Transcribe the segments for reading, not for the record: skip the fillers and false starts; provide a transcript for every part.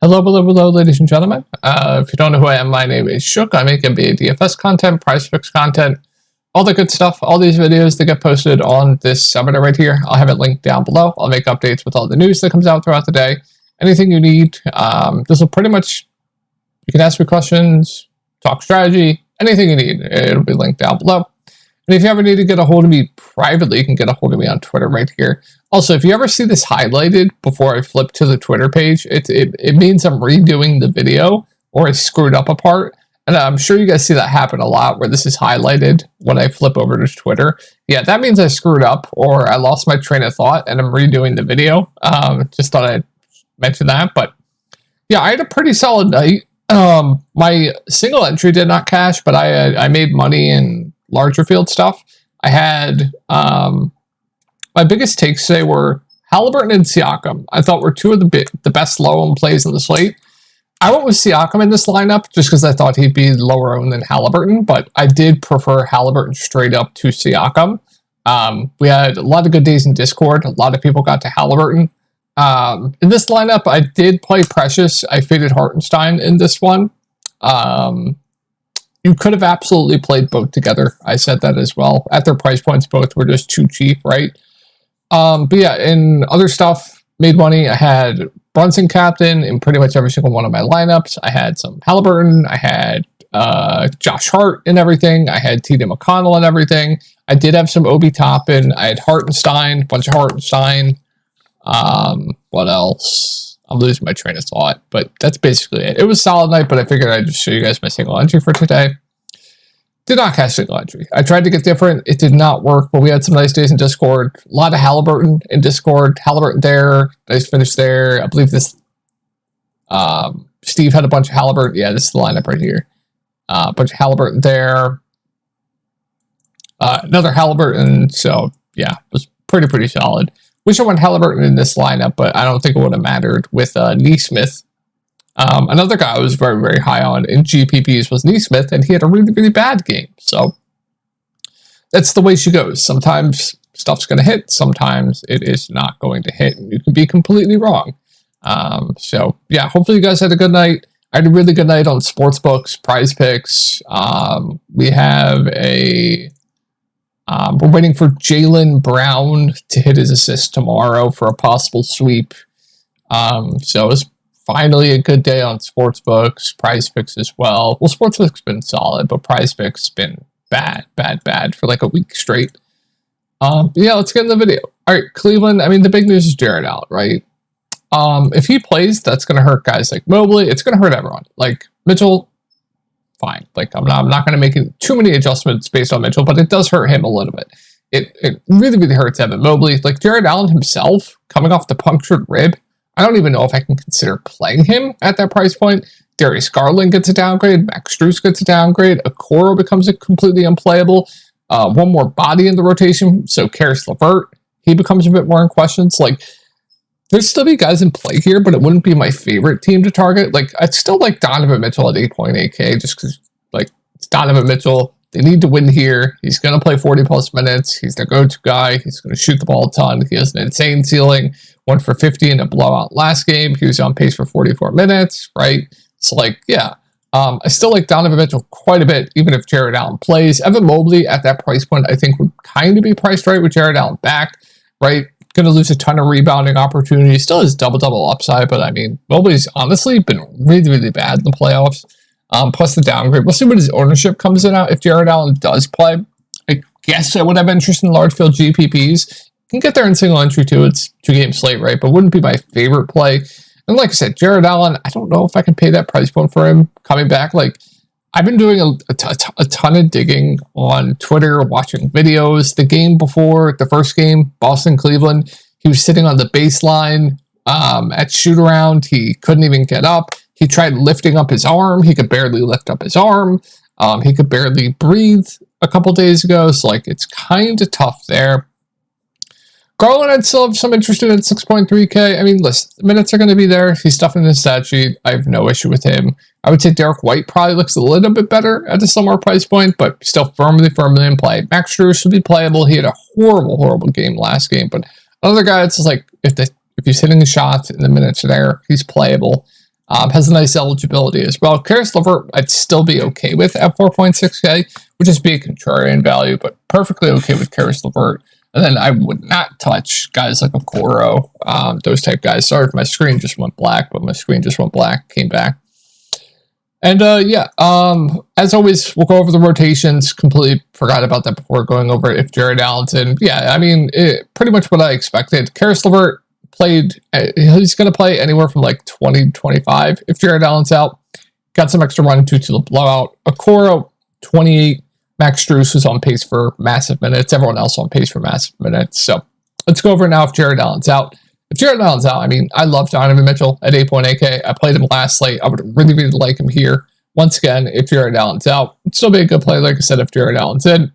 Hello, ladies and gentlemen. If you don't know who I am, my name is Shook. I make NBA DFS content, prize picks content, all the good stuff. All these videos that get posted on this subreddit right here. I'll have it linked down below. I'll make updates with all the news that comes out throughout the day. Anything you need. This will pretty much, you can ask me questions, talk strategy, anything you need. It'll be linked down below. And if you ever need to get a hold of me privately, you can get a hold of me on Twitter right here. Also, if you ever see this highlighted before I flip to the Twitter page, it means I'm redoing the video or I screwed up a part. And I'm sure you guys see that happen a lot where this is highlighted when I flip over to Twitter. Yeah, that means I screwed up or I lost my train of thought and I'm redoing the video. Just thought I'd mention that. But yeah, I had a pretty solid night. My single entry did not cash, but I made money in larger field stuff. I had my biggest takes today were Halliburton and Siakam. I thought were two of the best low-owned plays in the slate. I went with Siakam in this lineup just because I thought he'd be lower owned than Halliburton, but I did prefer Halliburton straight up to Siakam. We had a lot of good days in Discord. A lot of people got to Halliburton. In this lineup, I did play Precious. I faded Hartenstein in this one. You could have absolutely played both together. I said that as well. At their price points, both were just too cheap, right? But yeah, in other stuff, made money. I had Brunson captain in pretty much every single one of my lineups. I had some Halliburton. I had Josh Hart in everything. I had T.J. McConnell in everything. I did have some Obi Toppin. I had Hartenstein, a bunch of Hartenstein. What else? I'm losing my train of thought, but that's basically it. It was a solid night, but I figured I'd just show you guys my single entry for today. Did not cash single entry. I tried to get different. It did not work, but we had some nice days in Discord. A lot of Halliburton in Discord. Halliburton there. Nice finish there. I believe this, Steve had a bunch of Halliburton. Yeah, this is the lineup right here. A bunch of Halliburton there. Another Halliburton. So yeah, it was pretty solid. Wish I went Halliburton in this lineup, but I don't think it would have mattered with Neesmith. Another guy I was very high on in GPPs was Neesmith, and he had a really bad game. So that's the way she goes. Sometimes stuff's going to hit. Sometimes it is not going to hit, and you can be completely wrong. So yeah, hopefully you guys had a good night. I had a really good night on sportsbooks, prize picks. We have a... we're waiting for Jaylen Brown to hit his assist tomorrow for a possible sweep. So it's finally a good day on sportsbooks, prize picks as well. Well, sportsbooks been solid, but prize picks been bad for like a week straight. Yeah, let's get in the video. All right, Cleveland. I mean, the big news is Jared out, right? If he plays, that's going to hurt guys like Mobley. It's going to hurt everyone. Like Mitchell, fine. Like I'm not going to make too many adjustments based on Mitchell, but it does hurt him a little bit. It really hurts Evan Mobley. Like Jared Allen himself, coming off the punctured rib, I don't even know if I can consider playing him at that price point. Darius Garland gets a downgrade. Max Strus gets a downgrade. Okoro becomes a completely unplayable. One more body in the rotation, so Karis LeVert, he becomes a bit more in questions. Like, there'd still be guys in play here, but it wouldn't be my favorite team to target. Like, I'd still like Donovan Mitchell at 8.8K just because, like, it's Donovan Mitchell. They need to win here. He's going to play 40-plus minutes. He's their go-to guy. He's going to shoot the ball a ton. He has an insane ceiling. 1 for 50 in a blowout last game. He was on pace for 44 minutes, right? So, like, yeah. I still like Donovan Mitchell quite a bit, even if Jared Allen plays. Evan Mobley at that price point, I think, would kind of be priced right with Jared Allen back, right? Going to lose a ton of rebounding opportunities. Still has double-double upside, but, I mean, Mobley's honestly been really bad in the playoffs. Plus the downgrade. We'll see what his ownership comes in at. If Jared Allen does play, I guess I would have interest in large field GPPs. You can get there in single entry too. It's 2-game slate, right? But wouldn't be my favorite play. And like I said, Jared Allen, I don't know if I can pay that price point for him coming back. Like, I've been doing a ton of digging on Twitter, watching videos. The game before, the first game, Boston-Cleveland, he was sitting on the baseline at shoot-around. He couldn't even get up. He tried lifting up his arm. He could barely lift up his arm. He could barely breathe a couple days ago. So, like, it's kind of tough there. Garland, I'd still have some interest in at 6.3K. I mean, listen, the minutes are going to be there. He's stuffing his stat sheet. I have no issue with him. I would say Derek White probably looks a little bit better at a similar price point, but still firmly in play. Max Strus should be playable. He had a horrible game last game, but another guy that's just like, if he's hitting the shots and the minutes are there, he's playable. Has a nice eligibility as well. Karis LeVert, I'd still be okay with at 4.6K, would just be a contrarian value, but perfectly okay with Karis LeVert. And then I would not touch guys like Okoro, those type guys. Sorry if my screen just went black, but my screen just went black, came back. And as always, we'll go over the rotations. Completely forgot about that before going over if Jared Allen's in. Yeah, I mean, pretty much what I expected. Karis LeVert played, he's going to play anywhere from like 20 to 25 if Jared Allen's out. Got some extra run due to the blowout. Okoro, 28. Max Strus was on pace for massive minutes. Everyone else on pace for massive minutes. So let's go over now if Jared Allen's out. If Jared Allen's out, I mean, I love Donovan Mitchell at 8.8K. I played him last slate. I would really, really like him here. Once again, if Jared Allen's out, it'd still be a good play, like I said, if Jared Allen's in.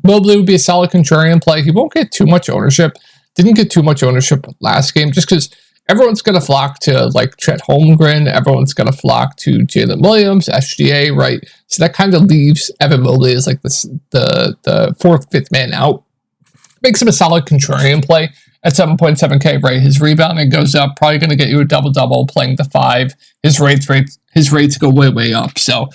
Mobley would be a solid contrarian play. He won't get too much ownership. Didn't get too much ownership last game just because everyone's going to flock to like Chet Holmgren. Everyone's going to flock to Jalen Williams, SGA, right? So that kind of leaves Evan Mobley as like the fourth, fifth man out. Makes him a solid contrarian play at 7.7K, right? His rebounding goes up, probably going to get you a double-double playing the 5. His rates go way, way up. So,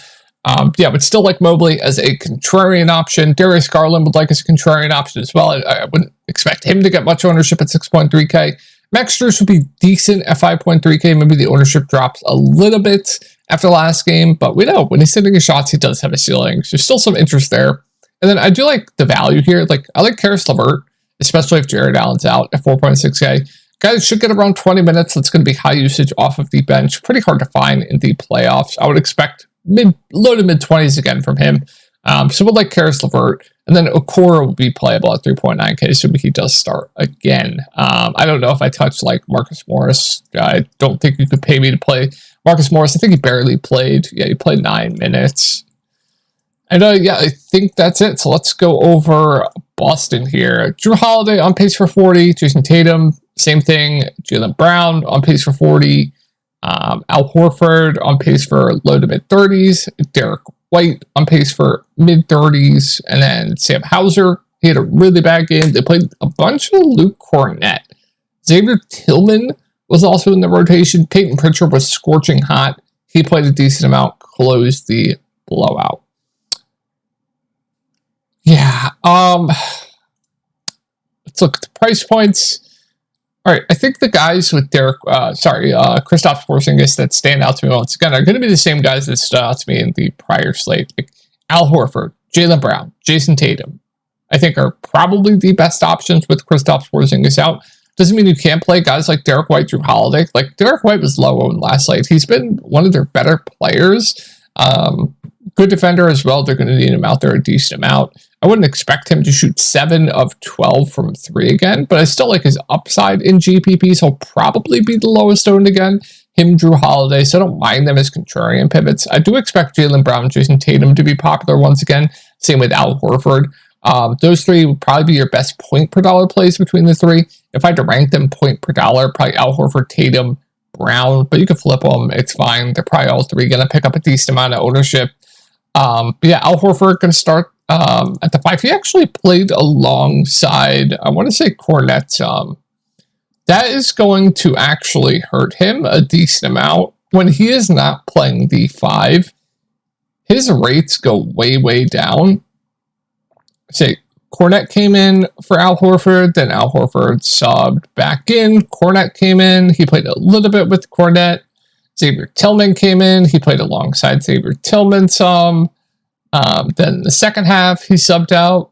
yeah, but still like Mobley as a contrarian option. Darius Garland would like as a contrarian option as well. I wouldn't expect him to get much ownership at 6.3K. Max Strus would be decent at 5.3K. Maybe the ownership drops a little bit after last game, but we know when he's hitting his shots, he does have a ceiling. So still some interest there. And then I do like the value here. Like I like Karis LeVert, especially if Jared Allen's out at 4.6K. Guys should get around 20 minutes. That's going to be high usage off of the bench. Pretty hard to find in the playoffs. I would expect low to mid 20s again from him. So we'll like Karis LeVert. And then Okoro will be playable at 3.9K, so he does start again. I don't know if I touch like Marcus Morris. I don't think you could pay me to play Marcus Morris. I think he barely played. Yeah, he played 9 minutes. And yeah, I think that's it. So let's go over Boston here. Drew Holiday on pace for 40. Jason Tatum, same thing. Jaylen Brown on pace for 40. Al Horford on pace for low to mid 30s. Derek White on pace for mid 30s. And then Sam Hauser, he had a really bad game. They played a bunch of Luke Cornett. Xavier Tillman was also in the rotation. Peyton Pritchard was scorching hot. He played a decent amount, closed the blowout. Yeah, let's look at the price points. All right, I think the guys with Kristaps Porzingis that stand out to me once again are going to be the same guys that stood out to me in the prior slate. Like Al Horford, Jaylen Brown, Jason Tatum, I think are probably the best options with Kristaps Porzingis out. Doesn't mean you can't play guys like Derek White, Drew Holiday. Like Derek White was low on last slate. He's been one of their better players. Good defender as well. They're going to need him out there a decent amount. I wouldn't expect him to shoot 7 of 12 from 3 again, but I still like his upside in GPPs. He'll probably be the lowest owned again. Him, Drew Holiday, so I don't mind them as contrarian pivots. I do expect Jaylen Brown and Jason Tatum to be popular once again. Same with Al Horford. Those 3 would probably be your best point per dollar plays between the 3. If I had to rank them point per dollar, probably Al Horford, Tatum, Brown, but you can flip them. It's fine. They're probably all 3 going to pick up a decent amount of ownership. But yeah, Al Horford going to start at the 5. He actually played alongside, I want to say Cornette. That is going to actually hurt him a decent amount. When he is not playing the 5, his rates go way, way down. Say, Cornette came in for Al Horford, then Al Horford subbed back in. Cornette came in. He played a little bit with Cornette. Xavier Tillman came in. He played alongside Xavier Tillman some. Then the second half, he subbed out.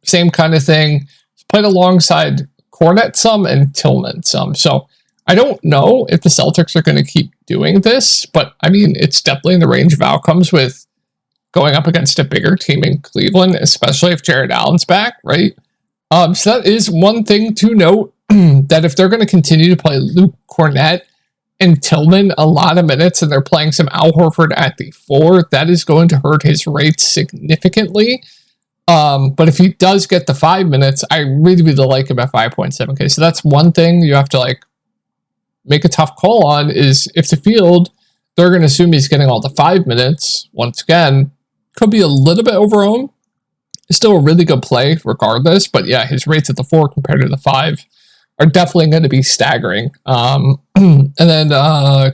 Same kind of thing. Played alongside Cornette some and Tillman some. So I don't know if the Celtics are going to keep doing this, but I mean, it's definitely in the range of outcomes with going up against a bigger team in Cleveland, especially if Jared Allen's back, right? So that is one thing to note, that if they're going to continue to play Luke Cornette and Tillman a lot of minutes and they're playing some Al Horford at the 4, that is going to hurt his rates significantly. But if he does get the 5 minutes, I really, really like him at 5.7K. So that's one thing you have to like make a tough call on, is if the field, they're going to assume he's getting all the 5 minutes. Once again, could be a little bit overowned. It's still a really good play regardless. But yeah, his rates at the 4 compared to the 5 are definitely going to be staggering. And then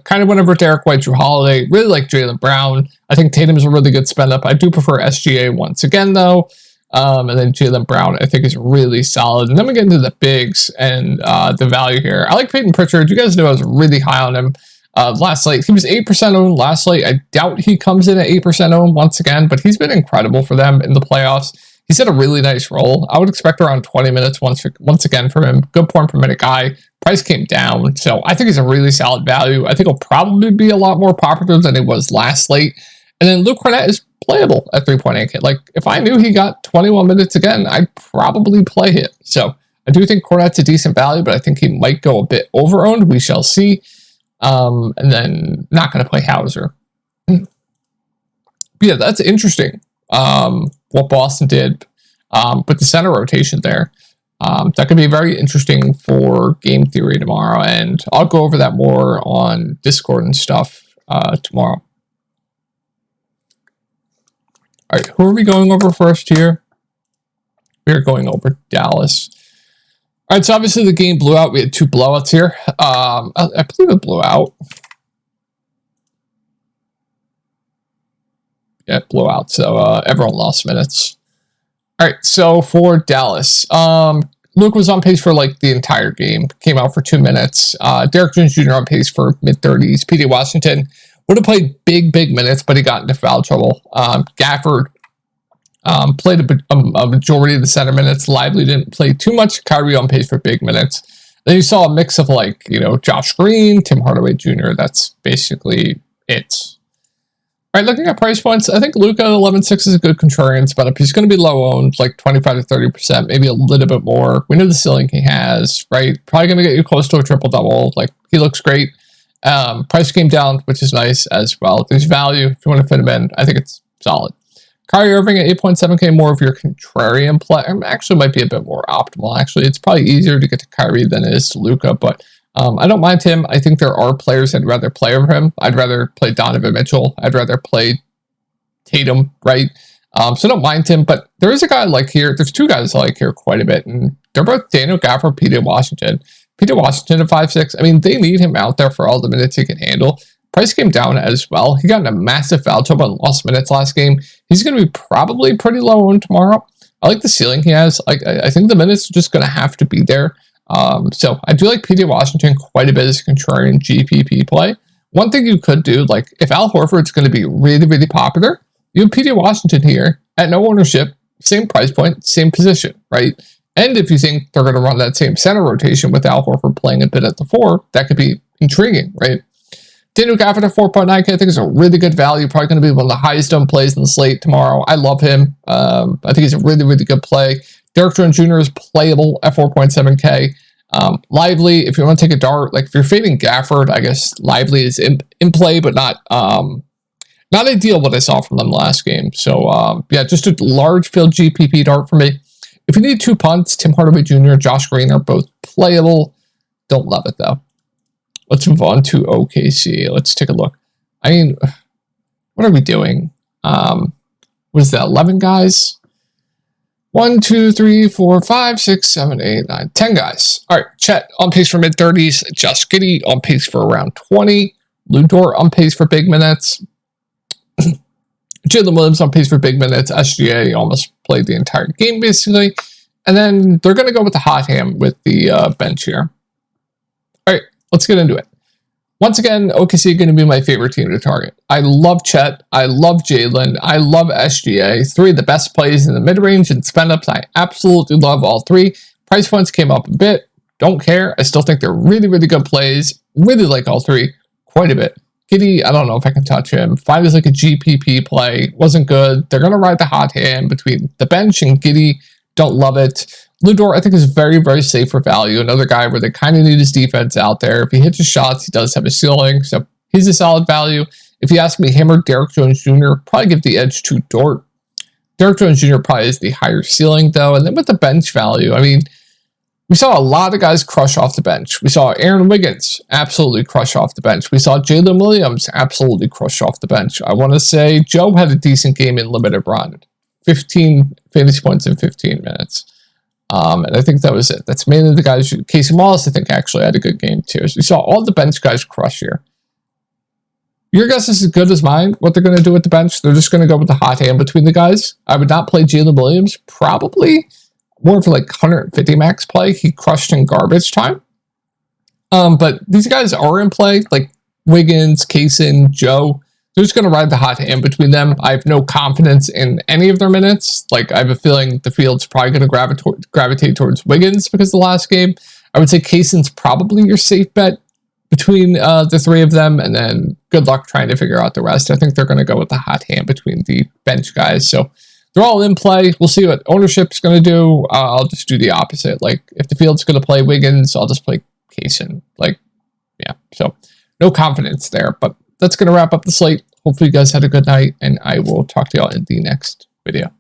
kind of went over Derek White, Drew Holiday. Really like Jaylen Brown. I think Tatum's a really good spend up. I do prefer SGA once again, though. And then Jaylen Brown, I think, is really solid. And then we get into the bigs and the value here. I like Peyton Pritchard. You guys know I was really high on him last slate. He was 8% owned last slate. I doubt he comes in at 8% owned once again, but he's been incredible for them in the playoffs. He's had a really nice role. I would expect around 20 minutes once again from him. Good point per minute guy. Price came down, so I think he's a really solid value. I think he'll probably be a lot more popular than he was last slate. And then Luke Cornett is playable at 3.8K. Like, if I knew he got 21 minutes again, I'd probably play it. So I do think Cornett's a decent value, but I think he might go a bit over-owned. We shall see. And then not going to play Hauser. But yeah, that's interesting. What Boston did with the center rotation there. That could be very interesting for game theory tomorrow, and I'll go over that more on Discord and stuff tomorrow. All right, who are we going over first here? We're going over Dallas. All right, so obviously the game blew out. We had 2 blowouts here. I believe it blew out. Yeah, it blew out, so everyone lost minutes. All right, so for Dallas, Luke was on pace for like the entire game. Came out for 2 minutes. Derek Jones Jr. on pace for mid-30s. P.J. Washington would have played big minutes, but he got into foul trouble. Gafford played a majority of the center minutes. Lively didn't play too much. Kyrie on pace for big minutes. Then you saw a mix of like, Josh Green, Tim Hardaway Jr. That's basically it. All right, looking at price points, I think Luka 11.6 is a good contrarian spot up. He's going to be low owned, like 25 to 30%, maybe a little bit more. We know the ceiling he has, right? Probably going to get you close to a triple-double. Like, he looks great. Price came down, which is nice as well. There's value. If you want to fit him in, I think it's solid. Kyrie Irving at 8.7K, more of your contrarian play. Actually, might be a bit more optimal. Actually, it's probably easier to get to Kyrie than it is to Luka, but I don't mind him. I think there are players I'd rather play over him. I'd rather play Donovan Mitchell. I'd rather play Tatum, right? So I don't mind him, but there is a guy I like here. There's 2 guys I like here quite a bit, and they're both Daniel Gafford, P.J. Washington. P.J. Washington at 5.6. I mean, they need him out there for all the minutes he can handle. Price came down as well. He got in a massive foul trouble and lost minutes last game. He's going to be probably pretty low on tomorrow. I like the ceiling he has. I think the minutes are just going to have to be there. So I do like P.J. Washington quite a bit as a contrarian GPP play. One thing you could do, like if Al Horford's going to be really popular, you have P.J. Washington here at no ownership, same price point, same position, right? And if you think they're going to run that same center rotation with Al Horford playing a bit at the 4, that could be intriguing, right? Daniel Gafford at 4.9K, I think is a really good value. Probably going to be one of the highest owned plays in the slate tomorrow. I love him. I think he's a really good play. Derek Jones Jr. is playable at 4.7K. Lively, if you want to take a dart, like if you're fading Gafford, I guess Lively is in play, but not ideal what I saw from them last game. So yeah, just a large field GPP dart for me. If you need 2 punts, Tim Hardaway Jr., Josh Green are both playable. Don't love it though. Let's move on to OKC. Let's take a look. I mean, what are we doing? What is that, 11 guys? 1, 2, 3, 4, 5, 6, 7, 8, 9, 10 guys. All right, Chet on pace for mid-30s. Josh Giddey on pace for around 20. Lou Dort on pace for big minutes. Jalen Williams on pace for big minutes. SGA almost played the entire game, basically. And then they're going to go with the hot hand with the bench here. All right, let's get into it. Once again, OKC going to be my favorite team to target. I love Chet. I love Jalen. I love SGA. 3 of the best plays in the mid-range and spend-ups. I absolutely love all 3. Price points came up a bit. Don't care. I still think they're really good plays. Really like all 3 quite a bit. Giddey, I don't know if I can touch him. 5 is like a GPP play. Wasn't good. They're going to ride the hot hand between the bench and Giddey. Don't love it. Lou Dort, I think, is very safe for value. Another guy where they kind of need his defense out there. If he hits his shots, he does have a ceiling. So he's a solid value. If you ask me, him or Derek Jones Jr., probably give the edge to Dort. Derek Jones Jr. probably is the higher ceiling, though. And then with the bench value, I mean, we saw a lot of guys crush off the bench. We saw Aaron Wiggins absolutely crush off the bench. We saw Jalen Williams absolutely crush off the bench. I want to say Joe had a decent game in limited run. 15 fantasy points in 15 minutes. And I think that was it. That's mainly the guys. Casey Wallace, I think, actually had a good game too. So you saw all the bench guys crush here. Your guess is as good as mine. What they're going to do with the bench, they're just going to go with the hot hand between the guys. I would not play Jalen Williams. Probably more for like 150 max play. He crushed in garbage time. But these guys are in play, like Wiggins, Kaysen, Joe. They're just going to ride the hot hand between them. I have no confidence in any of their minutes. Like, I have a feeling the field's probably going to gravitate towards Wiggins because of the last game. I would say Kaysen's probably your safe bet between the three of them, and then good luck trying to figure out the rest. I think they're going to go with the hot hand between the bench guys. So they're all in play. We'll see what ownership's going to do. I'll just do the opposite. Like, if the field's going to play Wiggins, I'll just play Kaysen. Like, yeah, so no confidence there. But that's going to wrap up the slate. Hopefully you guys had a good night, and I will talk to y'all in the next video.